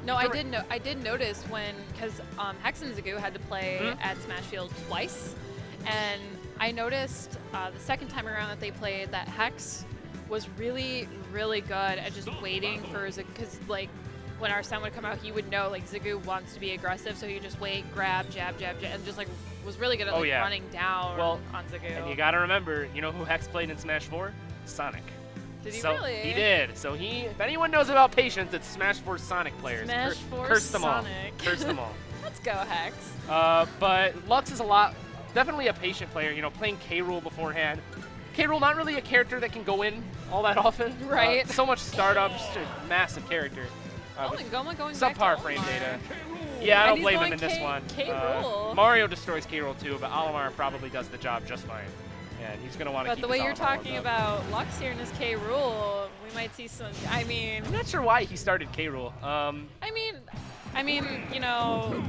No, I did notice when, because Hex and Zagoo had to play at Smash Field twice, and I noticed the second time around that they played that Hex was really, really good at just waiting for Zagoo, because like when our sound would come out, he would know like Zagoo wants to be aggressive, so he'd just wait, grab, jab, jab, jab, and just like was really good at like running down on Zagoo. And you gotta remember, you know who Hex played in Smash 4? Sonic. Did he So really? He did. So if anyone knows about patience, it's Smash 4 Sonic players. Smash 4 Curse them all. Sonic. Curse them all. Let's go, Hex. But Lux is definitely a patient player. You know, playing K. Rool beforehand. K. Rool not really a character that can go in all that often. Right. So much startup, just a massive character. And Goma going subpar back to frame Olimar. data. Yeah, I don't And blame he's him in going this one. K. Rool. Mario destroys K. Rool too, but Olimar probably does the job just fine. And he's going to want to But keep the way his you're Olimar talking up. about Lux here in his K. Rool, we might see some. I mean, I'm not sure why he started K. Rool. I mean, you know,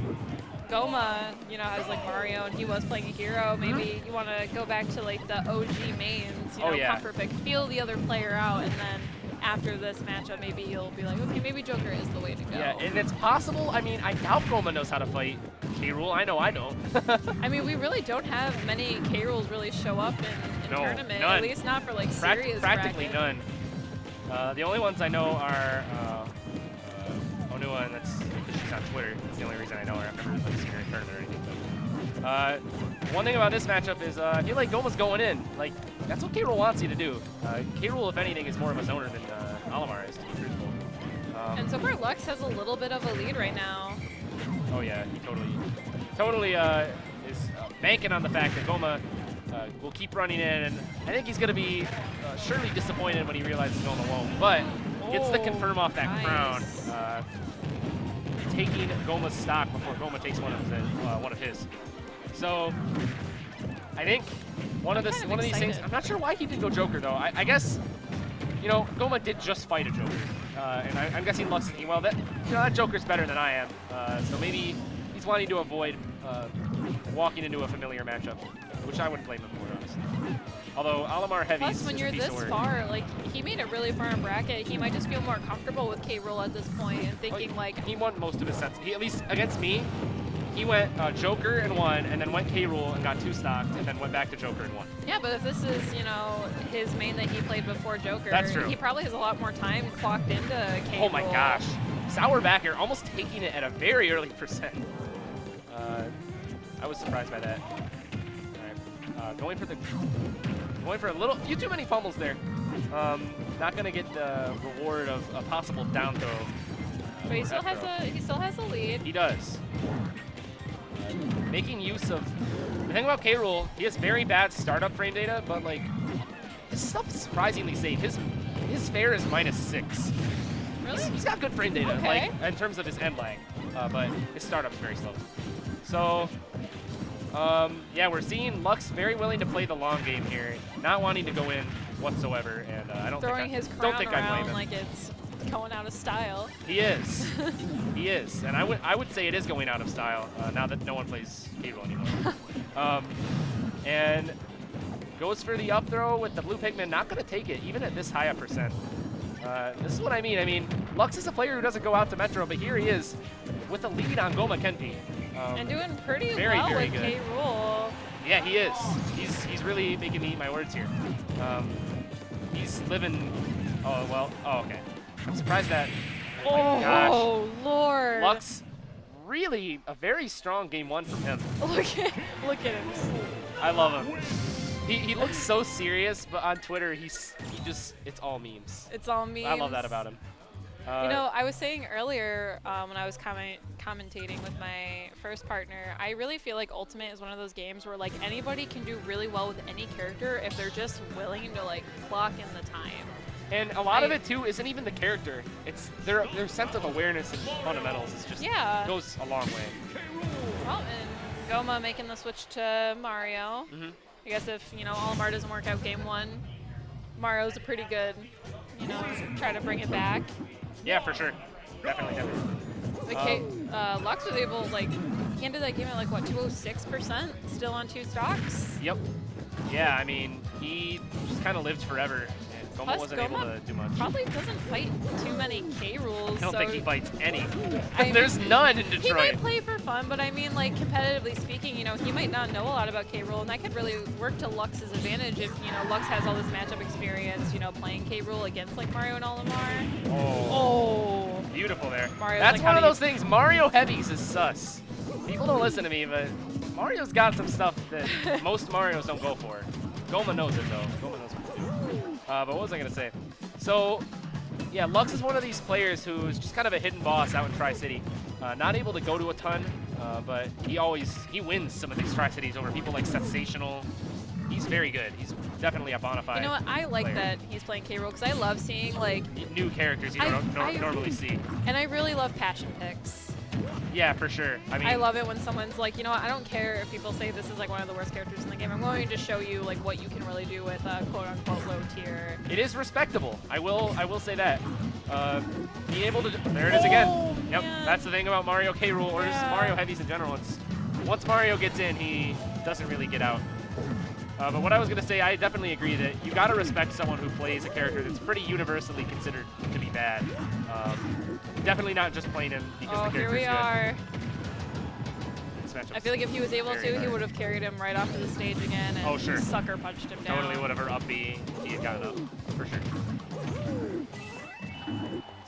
Goma, you know, has like Mario, and he was playing a hero. Maybe you want to go back to like the OG mains, you know, comfort pick, feel the other player out, and then after this matchup, maybe you'll be like, okay, maybe Joker is the way to go. Yeah, and it's possible. I mean, I doubt Goma knows how to fight K. Rool. I know I don't. I mean, we really don't have many K. Rools really show up in tournament. None. At least not for like serious Practically bracket. none. The only ones I know are Onua, and she's on Twitter. That's the only reason I know her. I've never seen her in tournament or anything. But, one thing about this matchup is I feel like Goma's going in. Like, that's what K. Rool wants you to do. K. Rool, if anything, is more of a zoner than Olimar is, to be truthful. And so far, Lux has a little bit of a lead right now. Oh yeah, he totally is banking on the fact that Goma will keep running in, and I think he's going to be surely disappointed when he realizes Goma won't, but gets the confirm off that crown, taking Goma's stock before Goma takes one of his. So I think one of these things. I'm not sure why he didn't go Joker though. I guess, you know, Goma did just fight a Joker, and I'm guessing Lux is thinking, well, that Joker's better than I am, so maybe he's wanting to avoid walking into a familiar matchup, which I wouldn't blame him for, honestly. Although Olimar heavy. Plus, when you're this far, like he made it really far in bracket, he might just feel more comfortable with K. Rool at this point and thinking like he won most of his sets. He, at least against me, he went Joker and won, and then went K. Rool and got 2 stocked, and then went back to Joker and won. Yeah, but if this is, you know, his main that he played before Joker, that's true. He probably has a lot more time clocked into K. Oh my gosh, Sour back here, almost taking it at a very early percent. I was surprised by that. All right, going for a few too many fumbles there. Not gonna get the reward of a possible down throw. But he still has a lead. He does. Making use of the thing about K. Rool, he has very bad startup frame data, but like his stuff is surprisingly safe. His fair is -6. Really? He's got good frame data, okay. like in terms of his end lag, but his startup's very slow. So. Yeah, we're seeing Lux very willing to play the long game here, not wanting to go in whatsoever, and I don't Throwing think his crown I blame around him. like it's going out of style. He is. He is, and I would say it is going out of style now that no one plays K. Rool anymore. And goes for the up throw with the blue Pikmin, not going to take it, even at this high a percent. This is what I mean. I mean, Lux is a player who doesn't go out to Metro, but here he is with a lead on Gomakenpi. And doing pretty very, well very with good. K. Rool. Yeah, he is. He's really making me eat my words here. He's living. Oh well. Oh okay. I'm surprised that. Oh my gosh. Oh Lord. Lux, really a very strong game 1 from him. Look at him. I love him. He looks so serious, but on Twitter it's all memes. It's all memes. I love that about him. You know, I was saying earlier when I was commentating with my first partner, I really feel like Ultimate is one of those games where like anybody can do really well with any character if they're just willing to like clock in the time. And a lot of it too isn't even the character; it's their sense of awareness and fundamentals. Is just goes a long way. Well, and Goma making the switch to Mario. I guess if you know Olimar doesn't work out game 1, Mario's a pretty good, you know, try to bring it back. Yeah, for sure. Definitely. Okay, Lux was able, like, he ended that game at, like, what, 206%? Still on 2 stocks? Yep. Yeah, I mean, he just kind of lived forever. Goma wasn't able to do much. Probably doesn't fight too many K rules. I don't think he fights any. There's none in Detroit. He might play for fun, but I mean, like, competitively speaking, you know, he might not know a lot about K rule, and that could really work to Lux's advantage if, you know, Lux has all this matchup experience, you know, playing K rule against, like, Mario and Olimar. Oh. Beautiful there. Mario's That's like, one of those things. Mario heavies is sus. People don't listen to me, but Mario's got some stuff that most Marios don't go for. Goma knows it, though. Goma knows what to do. But what was I going to say? So, yeah, Lux is one of these players who's just kind of a hidden boss out in Tri-City. Not able to go to a ton, but he wins some of these Tri-Cities over people like Sensational. He's very good. He's definitely a bona fide. You know what? I like player. that he's playing K rule because I love seeing, like, new characters you don't normally see. And I really love passion picks. Yeah, for sure. I mean, I love it when someone's like, you know what, I don't care if people say this is like one of the worst characters in the game. I'm going to show you like what you can really do with quote-unquote low tier. It is respectable. I will say that. Being able to, there it is again. Yep, man. That's the thing about Mario K rule or just Mario heavies in general. Once Mario gets in, he doesn't really get out. But what I was going to say, I definitely agree that you got to respect someone who plays a character that's pretty universally considered to be bad. Definitely not just playing him because the character's good. Here we are. I feel like if he was able to, he would have carried him right off to the stage again and sucker punched him down. Totally would have, or up B, he had gotten up, for sure.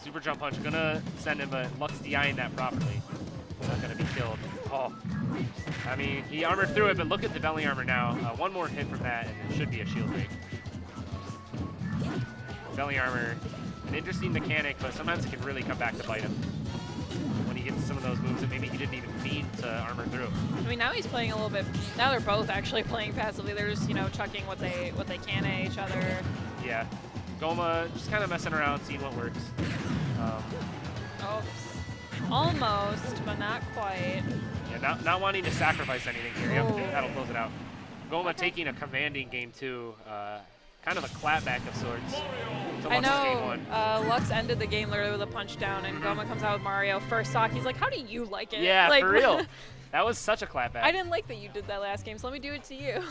Super jump punch, gonna send him, but Lux DIing that properly. Not gonna be killed. Oh. I mean, he armored through it, but look at the belly armor now. One more hit from that, and it should be a shield break. Belly armor, an interesting mechanic, but sometimes it can really come back to bite him when he gets some of those moves that maybe he didn't even need to armor through. I mean, now he's playing a little bit. Now they're both actually playing passively. They're just, you know, chucking what they can at each other. Yeah, Goma just kind of messing around, seeing what works. Almost, but not quite. Yeah, not wanting to sacrifice anything here. Yep, that'll close it out. Goma taking a commanding game two, kind of a clapback of sorts. I know. Lux ended the game literally with a punch down, and Goma comes out with Mario. First stock, he's like, "How do you like it?" Yeah, like, for real. That was such a clapback. I didn't like that you did that last game, so let me do it to you.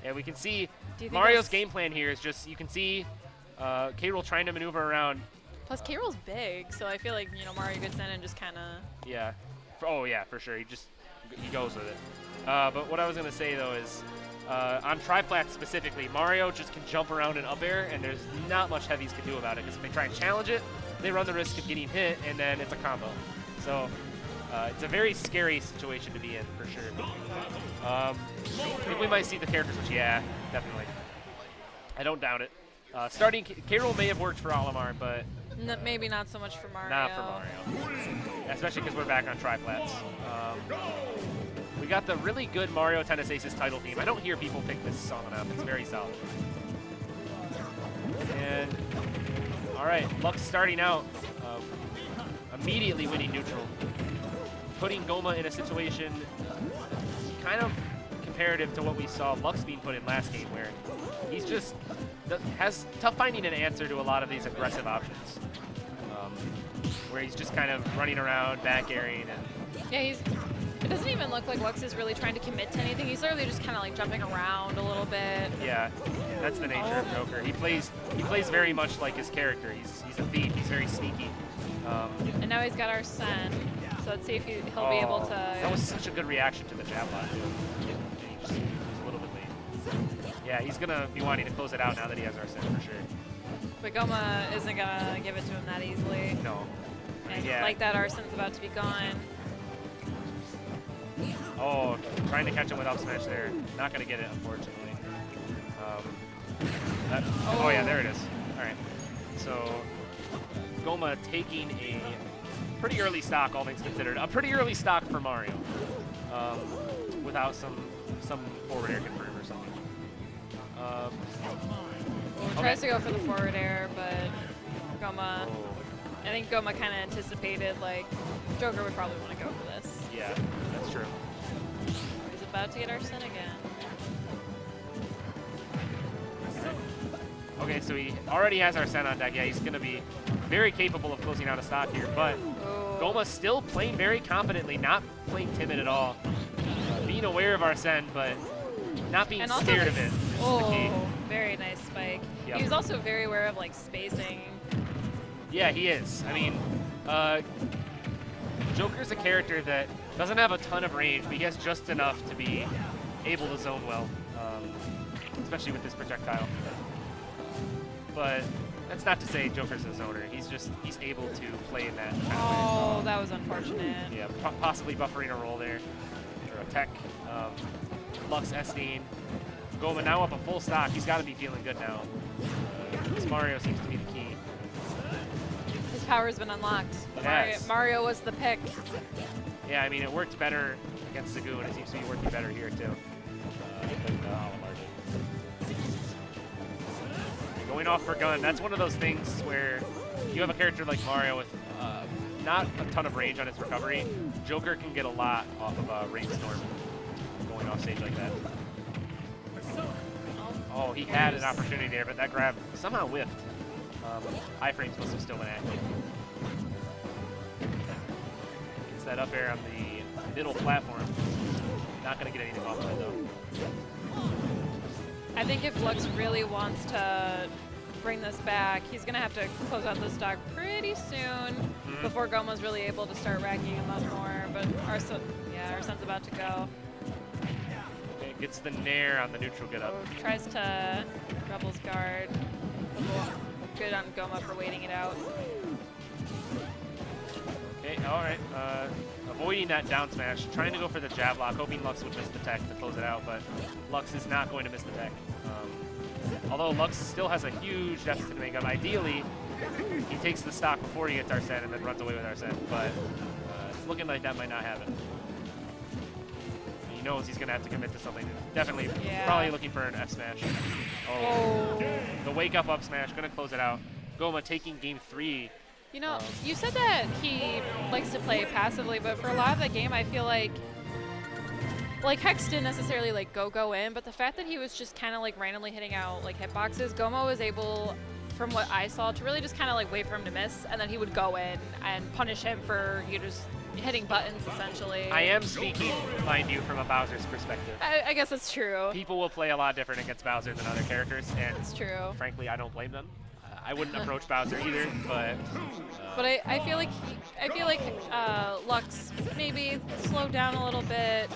Yeah, we can see Mario's game plan here is just, you can see K. Rool trying to maneuver around. Plus, K. Rool's big, so I feel like, you know, Mario gets in and just kind of... Yeah. Oh, yeah, for sure. He goes with it. But what I was going to say, though, is on tri-plats specifically, Mario just can jump around in up air, and there's not much heavies can do about it, because if they try and challenge it, they run the risk of getting hit, and then it's a combo. So it's a very scary situation to be in, for sure. I think we might see the characters, which, yeah, definitely. I don't doubt it. Starting K. Rool may have worked for Olimar, but... maybe not so much for Mario. Not for Mario. Especially because we're back on tri-plats. We got the really good Mario Tennis Aces title theme. I don't hear people pick this song enough. It's very solid. And, all right, Lux starting out, immediately winning neutral. Putting Goma in a situation kind of comparative to what we saw Lux being put in last game, where he's just has tough finding an answer to a lot of these aggressive options, where he's just kind of running around, back airing, and yeah, it doesn't even look like Lux is really trying to commit to anything. He's literally just kind of like jumping around a little bit. Yeah, that's the nature of Joker. He plays very much like his character. He's a thief. He's very sneaky. And now he's got our Sen, so let's see if he'll be able to. That was such a good reaction to the jab bot too. He's a little bit late. Yeah, he's gonna be wanting to close it out now that he has our Sen for sure. But Goma isn't gonna give it to him that easily. No. And like that, Arsen's about to be gone. Oh, trying to catch him with up smash there. Not gonna get it, unfortunately. Oh yeah, there it is. All right. So Goma taking a pretty early stock, all things considered. A pretty early stock for Mario, without some forward air confirm or something. Tries to go for the forward air, but Goma. I think Goma kind of anticipated, like, Joker would probably want to go for this. Yeah, that's true. He's about to get our Sen again. Okay, so he already has our Sen on deck. Yeah, he's going to be very capable of closing out a stock here, but Goma still playing very confidently, not playing timid at all. Being aware of our Sen, but not being scared of it. Oh, very nice spike. Yep. He was also very aware of like spacing. Yeah, he is. I mean, Joker's a character that doesn't have a ton of range, but he has just enough to be able to zone well, especially with this projectile. But that's not to say Joker's a zoner. He's able to play in that kind of Oh, that was unfortunate. Yeah, possibly buffering a roll there, or a tech. Lux Esteen. Goma now up a full stock. He's got to be feeling good now. This Mario seems to be the key. His power's been unlocked. Yes. Mario was the pick. Yeah, I mean, it worked better against Zagu, and it seems to be working better here, too. Than Olimar did. Going off for gun, that's one of those things where you have a character like Mario with not a ton of range on his recovery. Joker can get a lot off of Rainstorm going off stage like that. Oh, he had an opportunity there, but that grab somehow whiffed. Iframes must have still been active. Gets that up air on the middle platform. Not going to get anything off of it, though. I think if Lux really wants to bring this back, he's going to have to close out the stock pretty soon before Goma's really able to start racking him up more. But Arsen's about to go. Okay, gets the nair on the neutral get up. Tries to Rebel's guard. Good on Goma for waiting it out. Okay, all right. Avoiding that down smash, trying to go for the jab lock, hoping Lux would miss the tech to close it out, but Lux is not going to miss the tech. Although Lux still has a huge deficit to make up. Ideally, he takes the stock before he gets Arsene and then runs away with Arsene, but it's looking like that might not happen. He knows he's going to have to commit to something. Definitely, probably looking for an F smash. Oh, the wake up smash, going to close it out. Goma taking game 3. You know, you said that he likes to play passively, but for a lot of the game, I feel like Hex didn't necessarily like go in, but the fact that he was just kind of like randomly hitting out like hitboxes, Goma was able, from what I saw, to really just kind of like wait for him to miss, and then he would go in and punish him for just hitting buttons essentially. I am speaking, mind you, from a Bowser's perspective. I guess that's true. People will play a lot different against Bowser than other characters, and it's true. Frankly, I don't blame them. I wouldn't approach Bowser either, but. But I feel like Lux maybe slowed down a little bit,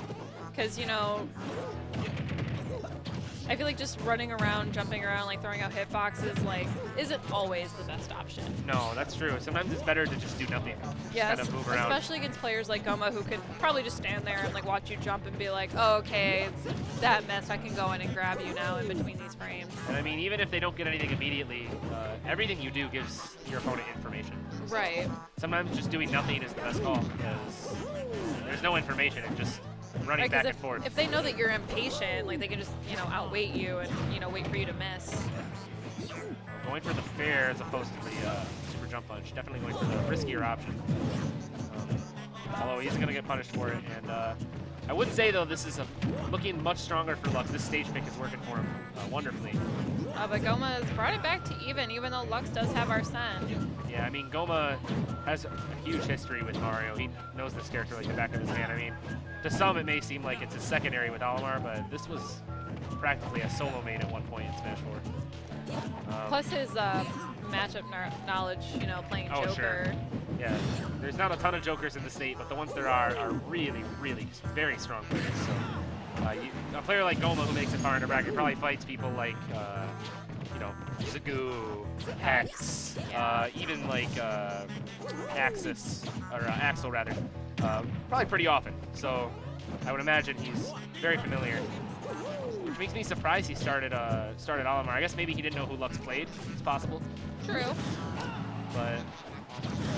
because I feel like just running around, jumping around, like throwing out hitboxes, like isn't always the best option. No, that's true. Sometimes it's better to just do nothing. Yes, just kind of move around. Especially against players like Goma, who could probably just stand there and like watch you jump and be like, oh, okay, that mess, I can go in and grab you now in between these frames. And I mean, even if they don't get anything immediately, everything you do gives your opponent information. So right. Sometimes just doing nothing is the best call, because there's no information and just running back and forth. If they know that you're impatient, like they can just, outwait you and, wait for you to miss. Going for the fair as opposed to the super jump punch. Definitely going for the riskier option. Although he's going to get punished for it. And I would say, though, this is looking much stronger for Lux. This stage pick is working for him wonderfully. But Goma has brought it back to even though Lux does have Arsene. Yeah, I mean, Goma has a huge history with Mario. He knows this character like the back of his hand. I mean, to some it may seem like it's a secondary with Olimar, but this was practically a solo main at one point in Smash 4. Plus his matchup knowledge, playing Joker. Sure. Yeah, there's not a ton of Jokers in the state, but the ones there are really, really very strong players. So a player like Goma who makes it far in the bracket probably fights people like, Zagu, Hex, even like Axel rather, probably pretty often. So I would imagine he's very familiar. Which makes me surprised he started Olimar. I guess maybe he didn't know who Lux played. It's possible. True. But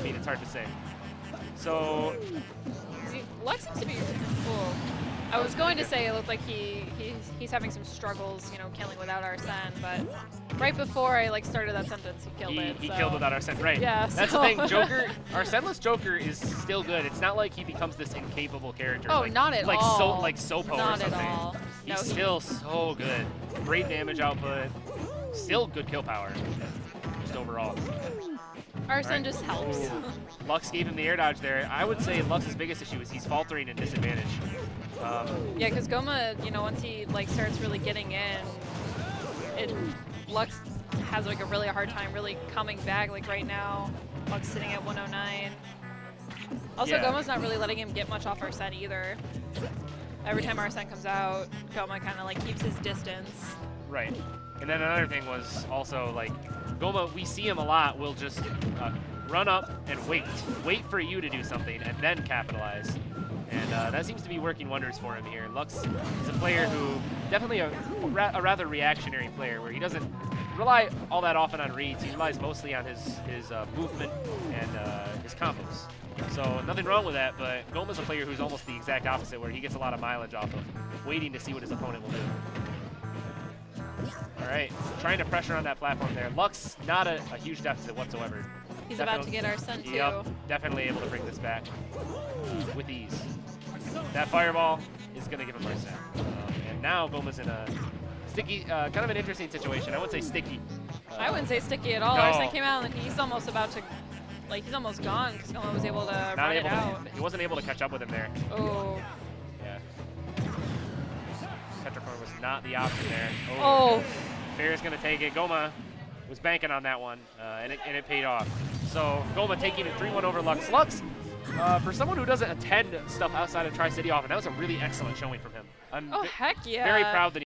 I mean, it's hard to say. So Lux seems to be cool. I was going to say it looked like he's having some struggles, killing without Arsene, but right before I started that sentence, he killed it. He killed without Arsene, right? Yeah. That's the thing. Joker, Arseneless Joker is still good. It's not like he becomes this incapable character. Oh, not at all. Like Sopo or something. Not at all. He's still so good. Great damage output. Still good kill power. Just overall. Arsene just helps. Lux gave him the air dodge there. I would say Lux's biggest issue is he's faltering and disadvantage. Yeah, because Goma, once he starts really getting in, Lux has like a really hard time really coming back. Like right now, Lux sitting at 109. Also, Goma's not really letting him get much off Arsene either. Every time Arsene comes out, Goma kind of like keeps his distance. Right. And then another thing was also like Goma, we see him a lot, will just run up and wait for you to do something and then capitalize. And that seems to be working wonders for him here. Lux is a player who definitely a rather reactionary player where he doesn't rely all that often on reads. He relies mostly on his movement and his combos. So nothing wrong with that, but Goma's a player who's almost the exact opposite, where he gets a lot of mileage off of waiting to see what his opponent will do. All right, trying to pressure on that platform there. Lux, not a huge deficit whatsoever. He's about to get Arsene too. Yep, definitely able to bring this back with ease. That fireball is going to give him Arsene. And now Goma's in a sticky, kind of an interesting situation. I wouldn't say sticky. I wouldn't say sticky at all. No. Arsene came out and he's almost about to, like he's almost gone because Goma was able to run it out. He wasn't able to catch up with him there. Oh. Yeah. Petricorn was not the option there. Oh. Fair's going to take it. Goma was banking on that one, and it paid off. So Goma taking it 3-1 over Lux. Lux, for someone who doesn't attend stuff outside of Tri-City often, that was a really excellent showing from him. I'm heck yeah. very proud that